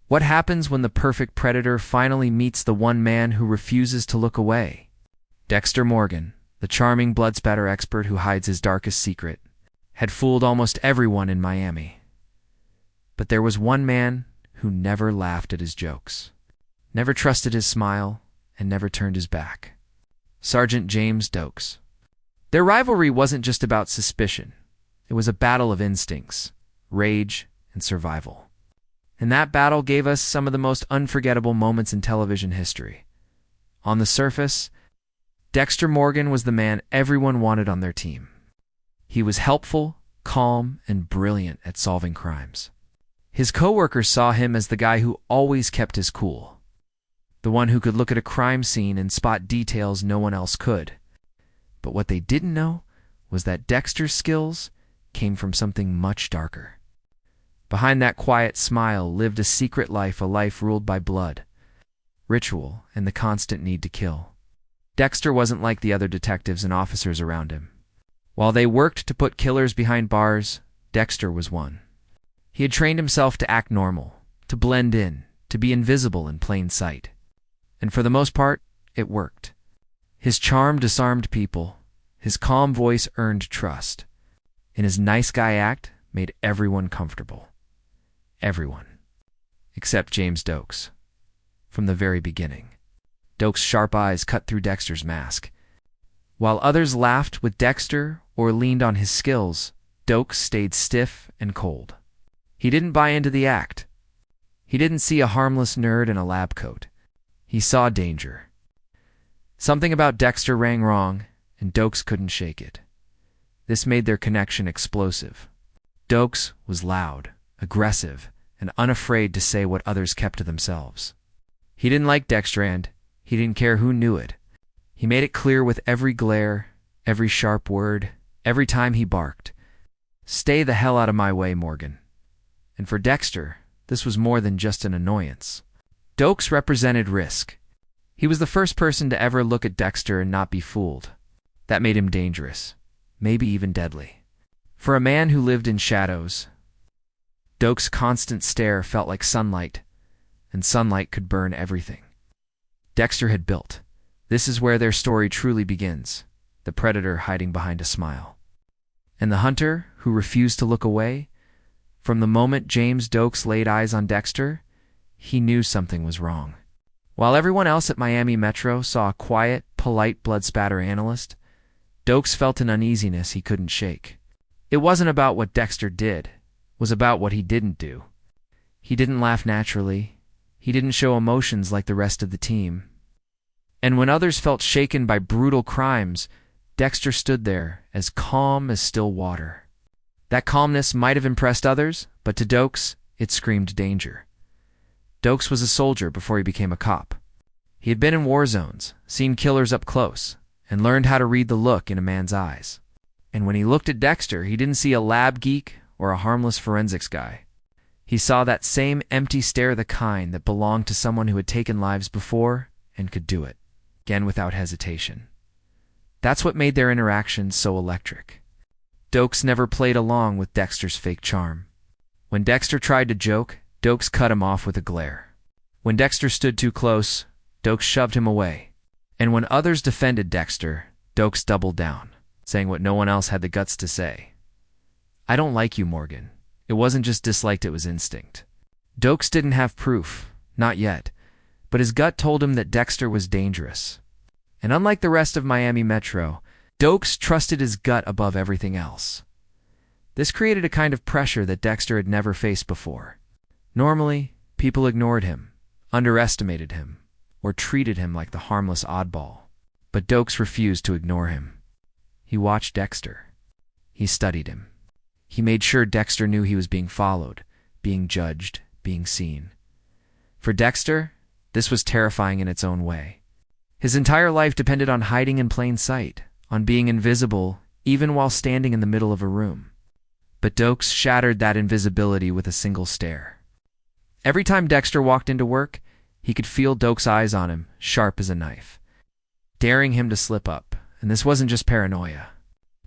What happens when the perfect predator finally meets the one man who refuses to look away? Dexter Morgan, the charming bloodspatter expert who hides his darkest secret, had fooled almost everyone in Miami. But there was one man who never laughed at his jokes, never trusted his smile, and never turned his back. Sergeant James Doakes. Their rivalry wasn't just about suspicion. It was a battle of instincts, rage, and survival. And that battle gave us some of the most unforgettable moments in television history. On the surface, Dexter Morgan was the man everyone wanted on their team. He was helpful, calm, and brilliant at solving crimes. His coworkers saw him as the guy who always kept his cool, the one who could look at a crime scene and spot details no one else could. But what they didn't know was that Dexter's skills came from something much darker. Behind that quiet smile lived a secret life, a life ruled by blood, ritual, and the constant need to kill. Dexter wasn't like the other detectives and officers around him. While they worked to put killers behind bars, Dexter was one. He had trained himself to act normal, to blend in, to be invisible in plain sight. And for the most part, it worked. His charm disarmed people, his calm voice earned trust, and his nice guy act made everyone comfortable. Everyone. Except James Doakes. From the very beginning, Doakes' sharp eyes cut through Dexter's mask. While others laughed with Dexter or leaned on his skills, Doakes stayed stiff and cold. He didn't buy into the act. He didn't see a harmless nerd in a lab coat. He saw danger. Something about Dexter rang wrong, and Doakes couldn't shake it. This made their connection explosive. Doakes was loud, aggressive, and unafraid to say what others kept to themselves. He didn't like Dexter, and he didn't care who knew it. He made it clear with every glare, every sharp word, every time he barked, "Stay the hell out of my way, Morgan." And for Dexter, this was more than just an annoyance. Doakes represented risk. He was the first person to ever look at Dexter and not be fooled. That made him dangerous, maybe even deadly. For a man who lived in shadows, Doakes' constant stare felt like sunlight, and sunlight could burn everything. Dexter had built. This is where their story truly begins, the predator hiding behind a smile. And the hunter who refused to look away. From the moment James Doakes laid eyes on Dexter, he knew something was wrong. While everyone else at Miami Metro saw a quiet, polite bloodspatter analyst, Doakes felt an uneasiness he couldn't shake. It wasn't about what Dexter did. It was about what he didn't do. He didn't laugh naturally. He didn't show emotions like the rest of the team. And when others felt shaken by brutal crimes, Dexter stood there as calm as still water. That calmness might have impressed others, but to Doakes, it screamed danger. Doakes was a soldier before he became a cop. He had been in war zones, seen killers up close, and learned how to read the look in a man's eyes. And when he looked at Dexter, he didn't see a lab geek or a harmless forensics guy. He saw that same empty stare, the kind that belonged to someone who had taken lives before and could do it, again without hesitation. That's what made their interaction so electric. Doakes never played along with Dexter's fake charm. When Dexter tried to joke, Doakes cut him off with a glare. When Dexter stood too close, Doakes shoved him away. And when others defended Dexter, Doakes doubled down, saying what no one else had the guts to say. "I don't like you, Morgan." It wasn't just disliked, it was instinct. Doakes didn't have proof, not yet, but his gut told him that Dexter was dangerous. And unlike the rest of Miami Metro, Doakes trusted his gut above everything else. This created a kind of pressure that Dexter had never faced before. Normally, people ignored him, underestimated him, or treated him like the harmless oddball. But Doakes refused to ignore him. He watched Dexter. He studied him. He made sure Dexter knew he was being followed, being judged, being seen. For Dexter, this was terrifying in its own way. His entire life depended on hiding in plain sight, on being invisible, even while standing in the middle of a room. But Doakes shattered that invisibility with a single stare. Every time Dexter walked into work, he could feel Doakes' eyes on him, sharp as a knife, daring him to slip up. And this wasn't just paranoia.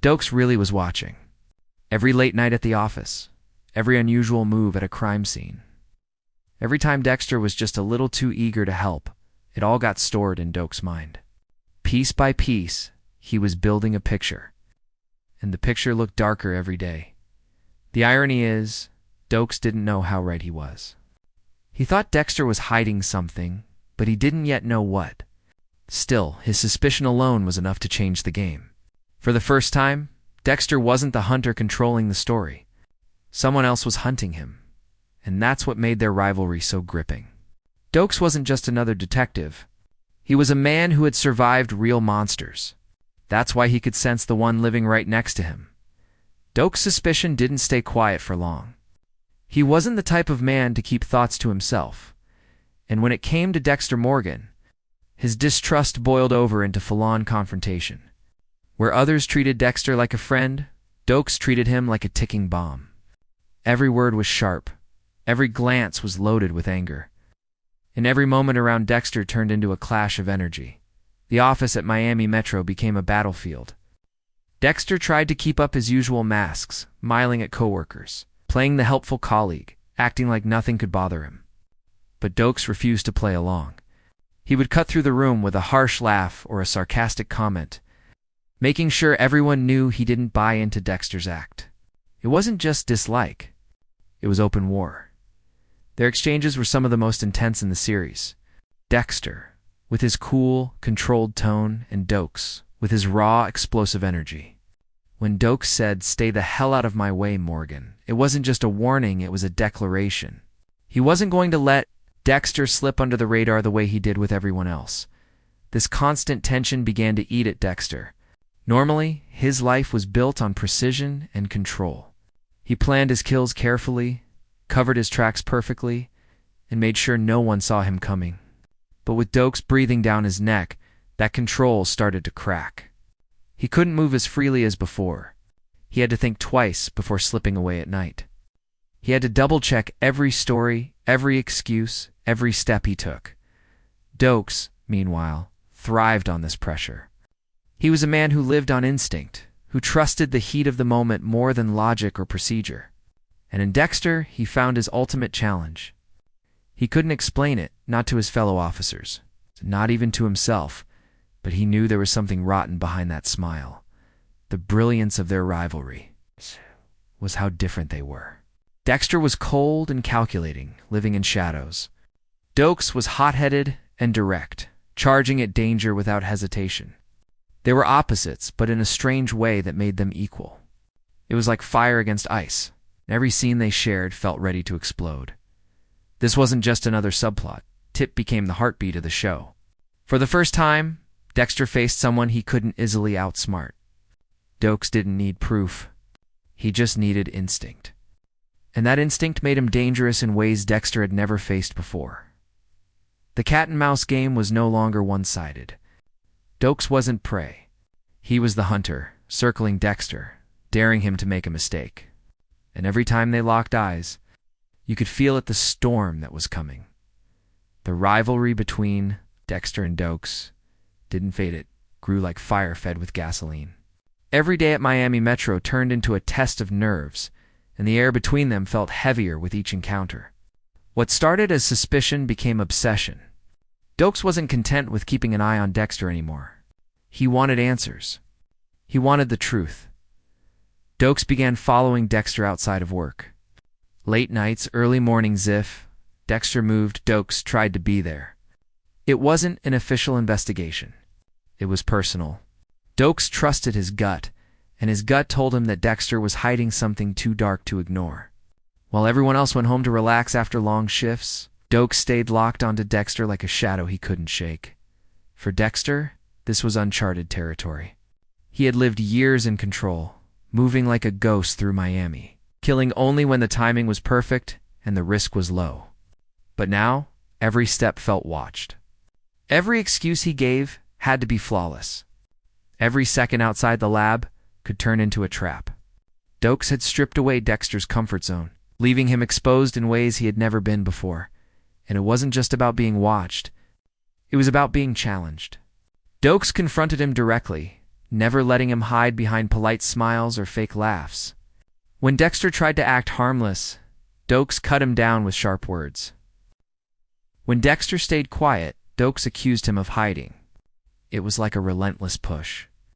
Doakes really was watching. Every late night at the office, every unusual move at a crime scene. Every time Dexter was just a little too eager to help, it all got stored in Doakes' mind. Piece by piece, he was building a picture, and the picture looked darker every day. The irony is, Doakes didn't know how right he was. He thought Dexter was hiding something, but he didn't yet know what. Still, his suspicion alone was enough to change the game. For the first time, Dexter wasn't the hunter controlling the story. Someone else was hunting him, and that's what made their rivalry so gripping. Doakes wasn't just another detective. He was a man who had survived real monsters. That's why he could sense the one living right next to him. Doakes' suspicion didn't stay quiet for long. He wasn't the type of man to keep thoughts to himself, and when it came to Dexter Morgan, his distrust boiled over into full-on confrontation. Where others treated Dexter like a friend, Doakes treated him like a ticking bomb. Every word was sharp. Every glance was loaded with anger. And every moment around Dexter turned into a clash of energy. The office at Miami Metro became a battlefield. Dexter tried to keep up his usual masks, smiling at coworkers, playing the helpful colleague, acting like nothing could bother him. But Doakes refused to play along. He would cut through the room with a harsh laugh or a sarcastic comment, making sure everyone knew he didn't buy into Dexter's act. It wasn't just dislike. It was open war. Their exchanges were some of the most intense in the series. Dexter, with his cool, controlled tone, and Doakes, with his raw, explosive energy. When Doakes said, "Stay the hell out of my way, Morgan," it wasn't just a warning, it was a declaration. He wasn't going to let Dexter slip under the radar the way he did with everyone else. This constant tension began to eat at Dexter. Normally, his life was built on precision and control. He planned his kills carefully, covered his tracks perfectly, and made sure no one saw him coming. But with Doakes breathing down his neck, that control started to crack. He couldn't move as freely as before. He had to think twice before slipping away at night. He had to double-check every story, every excuse, every step he took. Doakes, meanwhile, thrived on this pressure. He was a man who lived on instinct, who trusted the heat of the moment more than logic or procedure. And in Dexter, he found his ultimate challenge. He couldn't explain it, not to his fellow officers, not even to himself, but he knew there was something rotten behind that smile. The brilliance of their rivalry was how different they were. Dexter was cold and calculating, living in shadows. Doakes was hot-headed and direct, charging at danger without hesitation. They were opposites, but in a strange way that made them equal. It was like fire against ice. Every scene they shared felt ready to explode. This wasn't just another subplot. Tip became the heartbeat of the show. For the first time, Dexter faced someone he couldn't easily outsmart. Doakes didn't need proof. He just needed instinct. And that instinct made him dangerous in ways Dexter had never faced before. The cat-and-mouse game was no longer one-sided. Doakes wasn't prey. He was the hunter, circling Dexter, daring him to make a mistake. And every time they locked eyes, you could feel it, the storm that was coming. The rivalry between Dexter and Doakes didn't fade, it grew like fire fed with gasoline. Every day at Miami Metro turned into a test of nerves, and the air between them felt heavier with each encounter. What started as suspicion became obsession. Doakes wasn't content with keeping an eye on Dexter anymore. He wanted answers. He wanted the truth. Doakes began following Dexter outside of work. Late nights, early mornings, if Dexter moved, Doakes tried to be there. It wasn't an official investigation. It was personal. Doakes trusted his gut, and his gut told him that Dexter was hiding something too dark to ignore. While everyone else went home to relax after long shifts, Doakes stayed locked onto Dexter like a shadow he couldn't shake. For Dexter, this was uncharted territory. He had lived years in control, moving like a ghost through Miami, killing only when the timing was perfect and the risk was low. But now, every step felt watched. Every excuse he gave had to be flawless. Every second outside the lab could turn into a trap. Doakes had stripped away Dexter's comfort zone, leaving him exposed in ways he had never been before. And it wasn't just about being watched. It was about being challenged. Doakes confronted him directly, never letting him hide behind polite smiles or fake laughs. When Dexter tried to act harmless, Doakes cut him down with sharp words. When Dexter stayed quiet, Doakes accused him of hiding. It was like a relentless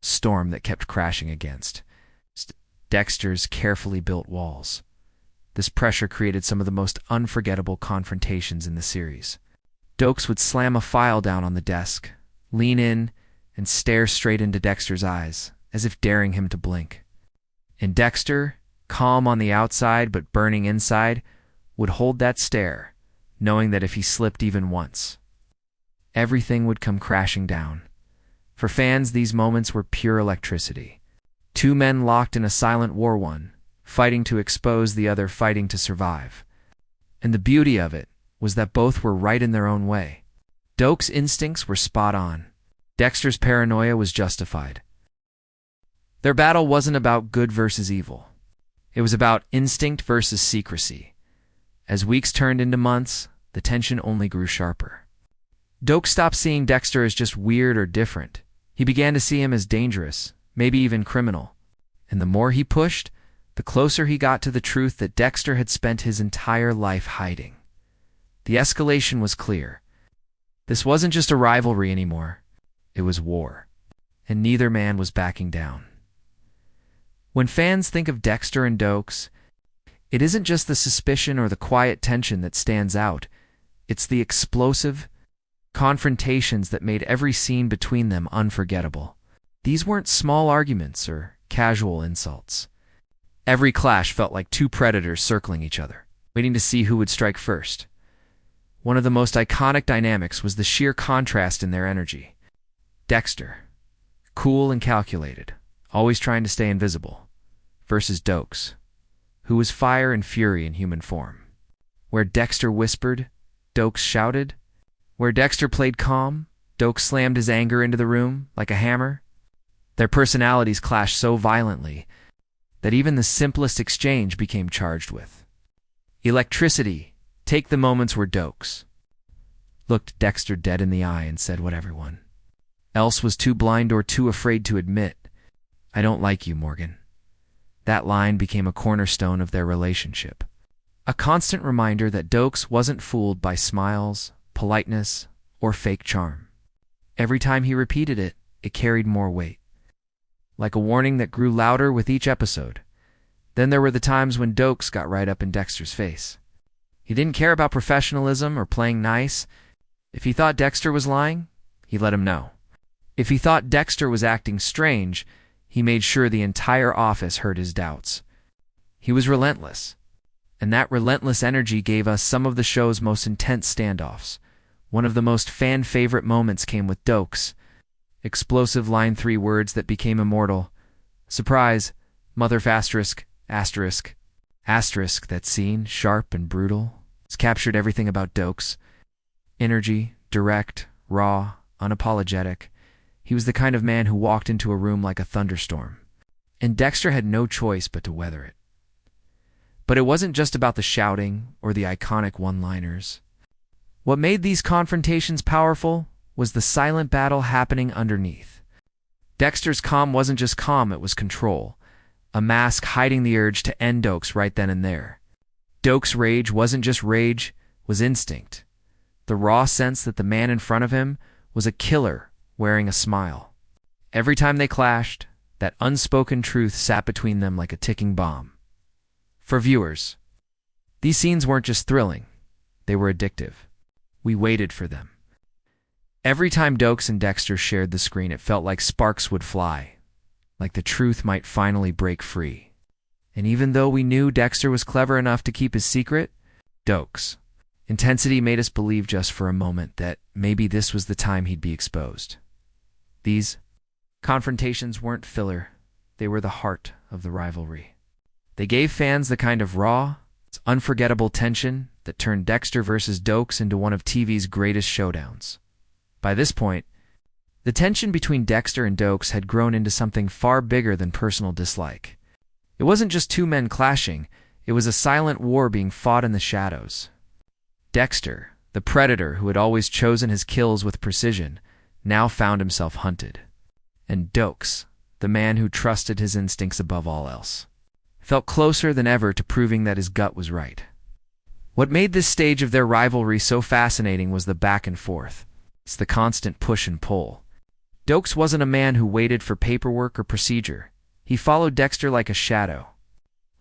storm that kept crashing against Dexter's carefully built walls. This pressure created some of the most unforgettable confrontations in the series. Doakes would slam a file down on the desk, lean in, and stare straight into Dexter's eyes, as if daring him to blink. And Dexter, calm on the outside but burning inside, would hold that stare, knowing that if he slipped even once, everything would come crashing down. For fans, these moments were pure electricity. Two men locked in a silent war, one fighting to expose, the other fighting to survive. And the beauty of it was that both were right in their own way. Doakes' instincts were spot on. Dexter's paranoia was justified. Their battle wasn't about good versus evil. It was about instinct versus secrecy. As weeks turned into months, the tension only grew sharper. Doakes stopped seeing Dexter as just weird or different. He began to see him as dangerous, maybe even criminal. And the more he pushed, the closer he got to the truth that Dexter had spent his entire life hiding. The escalation was clear. This wasn't just a rivalry anymore. It was war. And neither man was backing down. When fans think of Dexter and Doakes, it isn't just the suspicion or the quiet tension that stands out. It's the explosive confrontations that made every scene between them unforgettable. These weren't small arguments or casual insults. Every clash felt like two predators circling each other, waiting to see who would strike first. One of the most iconic dynamics was the sheer contrast in their energy. Dexter, cool and calculated, always trying to stay invisible, versus Doakes, who was fire and fury in human form. Where Dexter whispered, Doakes shouted. Where Dexter played calm, Doakes slammed his anger into the room like a hammer. Their personalities clashed so violently that even the simplest exchange became charged with electricity. Take the moments where Doakes looked Dexter dead in the eye and said what everyone else was too blind or too afraid to admit. "I don't like you, Morgan." That line became a cornerstone of their relationship. A constant reminder that Doakes wasn't fooled by smiles, politeness, or fake charm. Every time he repeated it, it carried more weight, like a warning that grew louder with each episode. Then there were the times when Doakes got right up in Dexter's face. He didn't care about professionalism or playing nice. If he thought Dexter was lying, he let him know. If he thought Dexter was acting strange, he made sure the entire office heard his doubts. He was relentless, and that relentless energy gave us some of the show's most intense standoffs. One of the most fan-favorite moments came with Doakes' explosive line, 3 words that became immortal. "Surprise, mother asterisk, asterisk." Asterisk, that scene, sharp and brutal, has captured everything about Doakes. Energy, direct, raw, unapologetic. He was the kind of man who walked into a room like a thunderstorm, and Dexter had no choice but to weather it. But it wasn't just about the shouting or the iconic one-liners. What made these confrontations powerful was the silent battle happening underneath. Dexter's calm wasn't just calm, it was control, a mask hiding the urge to end Doakes right then and there. Doakes' rage wasn't just rage, was instinct. The raw sense that the man in front of him was a killer wearing a smile. Every time they clashed, that unspoken truth sat between them like a ticking bomb. For viewers, these scenes weren't just thrilling, they were addictive. We waited for them. Every time Doakes and Dexter shared the screen, it felt like sparks would fly, like the truth might finally break free. And even though we knew Dexter was clever enough to keep his secret, Doakes' intensity made us believe just for a moment that maybe this was the time he'd be exposed. These confrontations weren't filler, they were the heart of the rivalry. They gave fans the kind of raw, unforgettable tension that turned Dexter versus Doakes into one of TV's greatest showdowns. By this point, the tension between Dexter and Doakes had grown into something far bigger than personal dislike. It wasn't just two men clashing, it was a silent war being fought in the shadows. Dexter, the predator who had always chosen his kills with precision, now found himself hunted. And Doakes, the man who trusted his instincts above all else, felt closer than ever to proving that his gut was right. What made this stage of their rivalry so fascinating was the back and forth. It's the constant push and pull. Doakes wasn't a man who waited for paperwork or procedure. He followed Dexter like a shadow.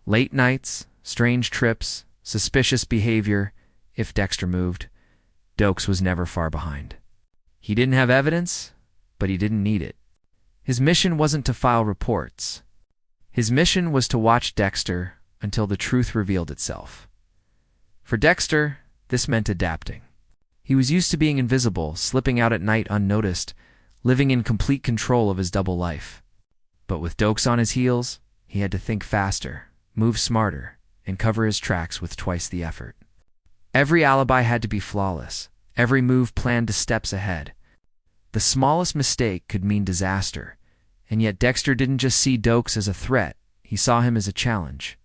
Late nights, strange trips, suspicious behavior. If Dexter moved, Doakes was never far behind. He didn't have evidence, but he didn't need it. His mission wasn't to file reports. His mission was to watch Dexter until the truth revealed itself. For Dexter, this meant adapting. He was used to being invisible, slipping out at night unnoticed, living in complete control of his double life. But with Doakes on his heels, he had to think faster, move smarter, and cover his tracks with twice the effort. Every alibi had to be flawless, every move planned to steps ahead. The smallest mistake could mean disaster, and yet Dexter didn't just see Doakes as a threat, he saw him as a challenge.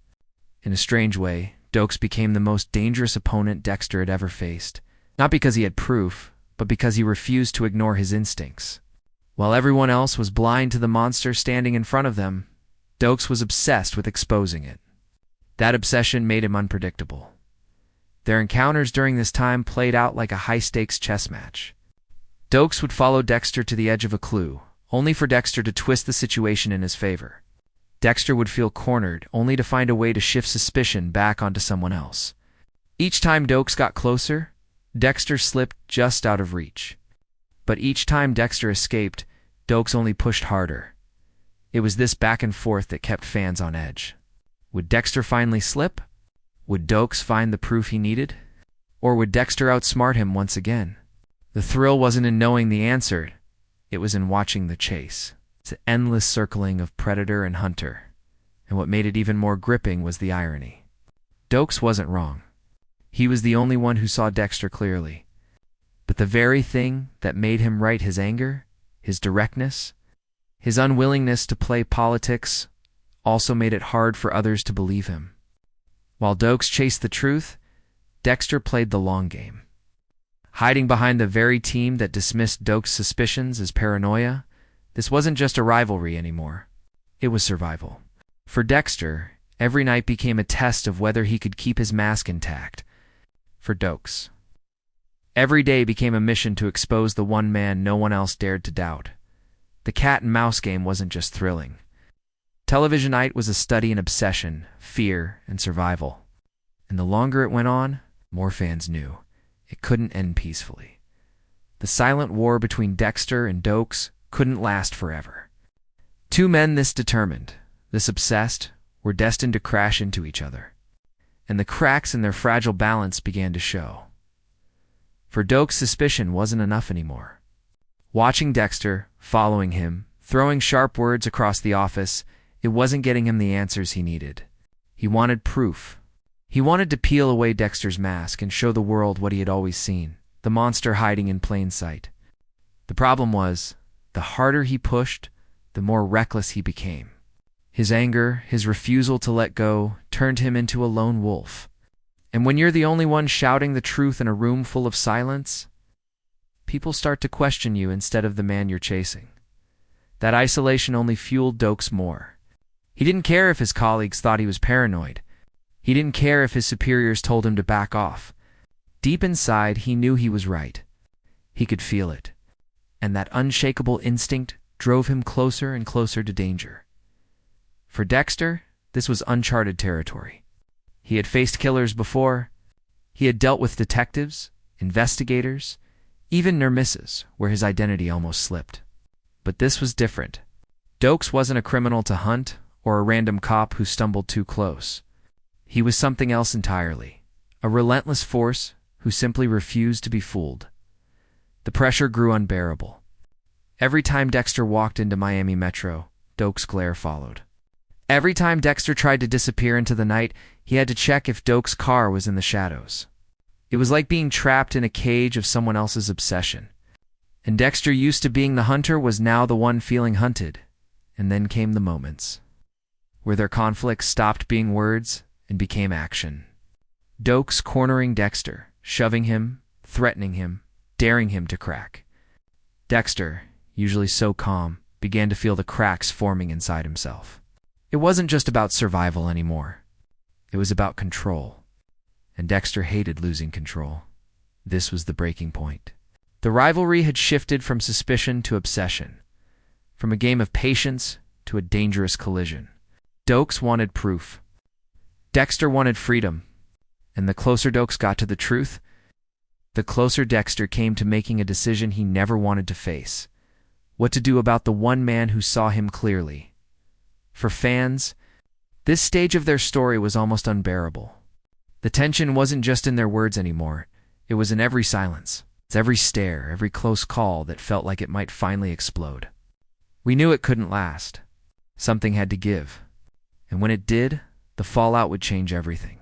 In a strange way, Doakes became the most dangerous opponent Dexter had ever faced, not because he had proof, but because he refused to ignore his instincts. While everyone else was blind to the monster standing in front of them, Doakes was obsessed with exposing it. That obsession made him unpredictable. Their encounters during this time played out like a high-stakes chess match. Doakes would follow Dexter to the edge of a clue, only for Dexter to twist the situation in his favor. Dexter would feel cornered, only to find a way to shift suspicion back onto someone else. Each time Doakes got closer, Dexter slipped just out of reach. But each time Dexter escaped, Doakes only pushed harder. It was this back and forth that kept fans on edge. Would Dexter finally slip? Would Doakes find the proof he needed? Or would Dexter outsmart him once again? The thrill wasn't in knowing the answer, it was in watching the chase. It's an endless circling of predator and hunter, and what made it even more gripping was the irony. Doakes wasn't wrong. He was the only one who saw Dexter clearly. But the very thing that made him right, his anger, his directness, his unwillingness to play politics, also made it hard for others to believe him. While Doakes chased the truth, Dexter played the long game. Hiding behind the very team that dismissed Doakes' suspicions as paranoia, this wasn't just a rivalry anymore. It was survival. For Dexter, every night became a test of whether he could keep his mask intact. For Doakes, every day became a mission to expose the one man no one else dared to doubt. The cat and mouse game wasn't just thrilling. Television night was a study in obsession, fear, and survival. And the longer it went on, more fans knew it couldn't end peacefully. The silent war between Dexter and Doakes couldn't last forever. Two men this determined, this obsessed, were destined to crash into each other. And the cracks in their fragile balance began to show. For Doakes' suspicion wasn't enough anymore. Watching Dexter, following him, throwing sharp words across the office, it wasn't getting him the answers he needed. He wanted proof. He wanted to peel away Dexter's mask and show the world what he had always seen, the monster hiding in plain sight. The problem was, the harder he pushed, the more reckless he became. His anger, his refusal to let go, turned him into a lone wolf. And when you're the only one shouting the truth in a room full of silence, people start to question you instead of the man you're chasing. That isolation only fueled Doakes more. He didn't care if his colleagues thought he was paranoid. He didn't care if his superiors told him to back off. Deep inside, he knew he was right. He could feel it. And that unshakable instinct drove him closer and closer to danger. For Dexter, this was uncharted territory. He had faced killers before. He had dealt with detectives, investigators, even near misses, where his identity almost slipped. But this was different. Doakes wasn't a criminal to hunt or a random cop who stumbled too close. He was something else entirely, a relentless force who simply refused to be fooled. The pressure grew unbearable. Every time Dexter walked into Miami Metro, Doakes' glare followed. Every time Dexter tried to disappear into the night, he had to check if Doakes' car was in the shadows. It was like being trapped in a cage of someone else's obsession. And Dexter, used to being the hunter, was now the one feeling hunted. And then came the moments where their conflict stopped being words and became action. Doakes cornering Dexter, shoving him, threatening him, daring him to crack. Dexter, usually so calm, began to feel the cracks forming inside himself. It wasn't just about survival anymore. It was about control. and Dexter hated losing control. This was the breaking point. The rivalry had shifted from suspicion to obsession, from a game of patience to a dangerous collision. Doakes wanted proof. Dexter wanted freedom. And the closer Doakes got to the truth, the closer Dexter came to making a decision he never wanted to face. What to do about the one man who saw him clearly. For fans, this stage of their story was almost unbearable. The tension wasn't just in their words anymore. It was in every silence, every stare, every close call that felt like it might finally explode. We knew it couldn't last. Something had to give. And when it did, the fallout would change everything.